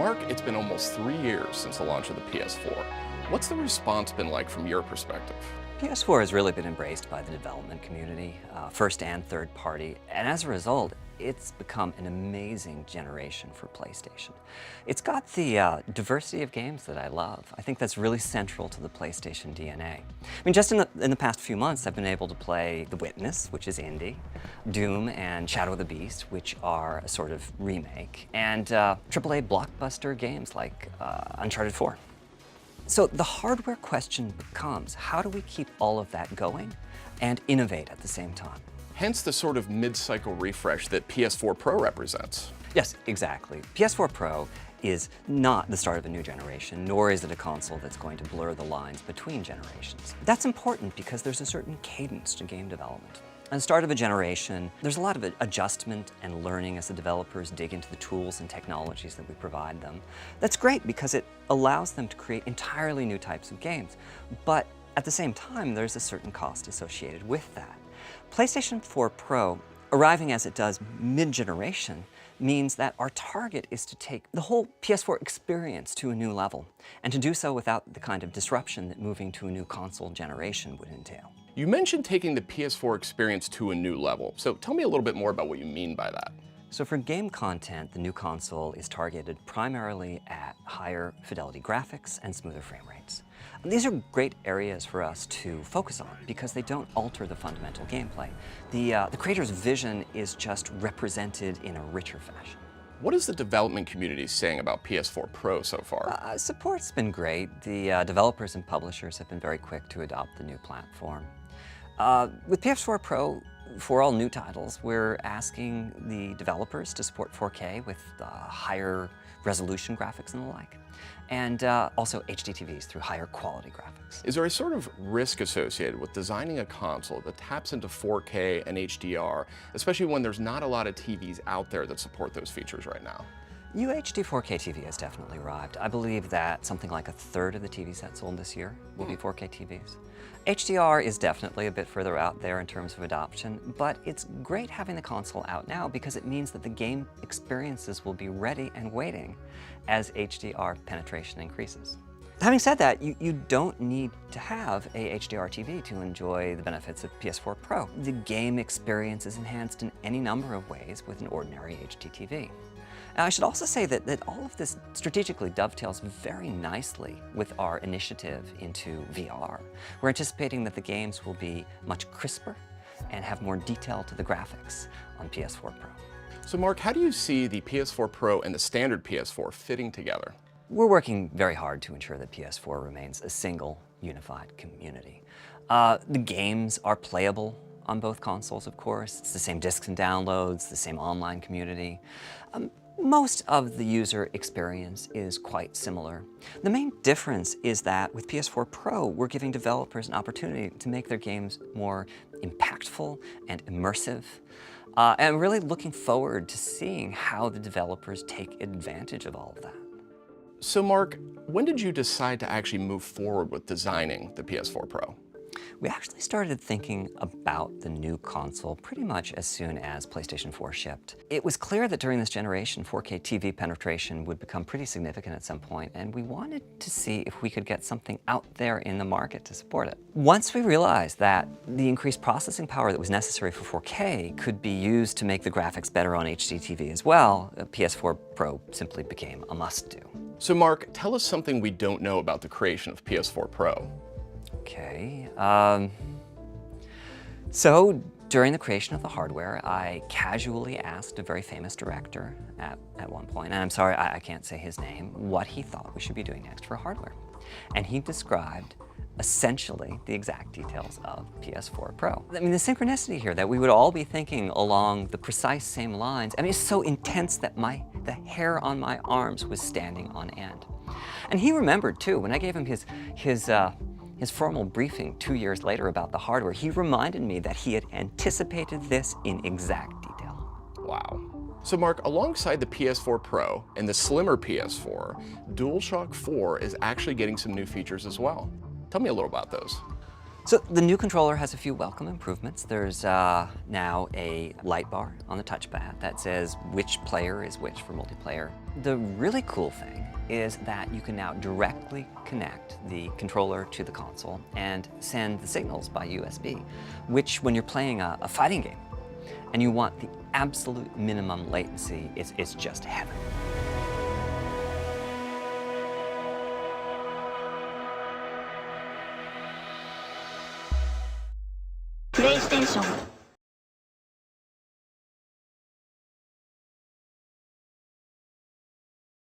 Mark, it's been almost 3 years since the launch of the PS4. What's the response been like from your perspective? PS4 has really been embraced by the development community, first and third party, and as a result, it's become an amazing generation for PlayStation. It's got the diversity of games that I love. I think that's really central to the PlayStation DNA. I mean, just in the past few months, I've been able to play The Witness, which is indie, Doom and Shadow of the Beast, which are a sort of remake, and AAA blockbuster games like Uncharted 4. So the hardware question becomes, how do we keep all of that going and innovate at the same time? Hence the sort of mid-cycle refresh that PS4 Pro represents. Yes, exactly. PS4 Pro is not the start of a new generation, nor is it a console that's going to blur the lines between generations. That's important because there's a certain cadence to game development. At the start of a generation, there's a lot of adjustment and learning as the developers dig into the tools and technologies that we provide them. That's great because it allows them to create entirely new types of games. But at the same time, there's a certain cost associated with that. PlayStation 4 Pro, arriving as it does mid-generation, means that our target is to take the whole PS4 experience to a new level, and to do so without the kind of disruption that moving to a new console generation would entail. You mentioned taking the PS4 experience to a new level, so tell me a little bit more about what you mean by that. So for game content, the new console is targeted primarily at higher fidelity graphics and smoother frame rates. And these are great areas for us to focus on because they don't alter the fundamental gameplay. The creator's vision is just represented in a richer fashion. What is the development community saying about PS4 Pro so far? Support's been great. The developers and publishers have been very quick to adopt the new platform. With PS4 Pro, for all new titles, we're asking the developers to support 4K with higher resolution graphics and the like, and also HD TVs through higher quality graphics. Is there a sort of risk associated with designing a console that taps into 4K and HDR, especially when there's not a lot of TVs out there that support those features right now? UHD 4K TV has definitely arrived. I believe that something like a third of the TV sets sold this year will be 4K TVs. HDR is definitely a bit further out there in terms of adoption, but it's great having the console out now because it means that the game experiences will be ready and waiting as HDR penetration increases. Having said that, you don't need to have a HDR TV to enjoy the benefits of PS4 Pro. The game experience is enhanced in any number of ways with an ordinary HD TV. Now, I should also say that all of this strategically dovetails very nicely with our initiative into VR. We're anticipating that the games will be much crisper and have more detail to the graphics on PS4 Pro. So Mark, how do you see the PS4 Pro and the standard PS4 fitting together? We're working very hard to ensure that PS4 remains a single, unified community. The games are playable on both consoles, of course. It's the same discs and downloads, the same online community. Most of the user experience is quite similar. The main difference is that with PS4 Pro, we're giving developers an opportunity to make their games more impactful and immersive. And I'm really looking forward to seeing how the developers take advantage of all of that. So Mark, when did you decide to actually move forward with designing the PS4 Pro? We actually started thinking about the new console pretty much as soon as PlayStation 4 shipped. It was clear that during this generation, 4K TV penetration would become pretty significant at some point, and we wanted to see if we could get something out there in the market to support it. Once we realized that the increased processing power that was necessary for 4K could be used to make the graphics better on HD TV as well, PS4 Pro simply became a must-do. So Mark, tell us something we don't know about the creation of PS4 Pro. Okay, so during the creation of the hardware, I casually asked a very famous director at one point, and I'm sorry, I can't say his name, what he thought we should be doing next for hardware. And he described essentially the exact details of PS4 Pro. I mean, the synchronicity here that we would all be thinking along the precise same lines, I mean, it's so intense that the hair on my arms was standing on end. And he remembered too, when I gave him his formal briefing 2 years later about the hardware, he reminded me that he had anticipated this in exact detail. Wow. So Mark, alongside the PS4 Pro and the slimmer PS4, DualShock 4 is actually getting some new features as well. Tell me a little about those. So the new controller has a few welcome improvements. There's now a light bar on the touchpad that says which player is which for multiplayer. The really cool thing is that you can now directly connect the controller to the console and send the signals by USB, which when you're playing a fighting game and you want the absolute minimum latency, it's just heaven. PlayStation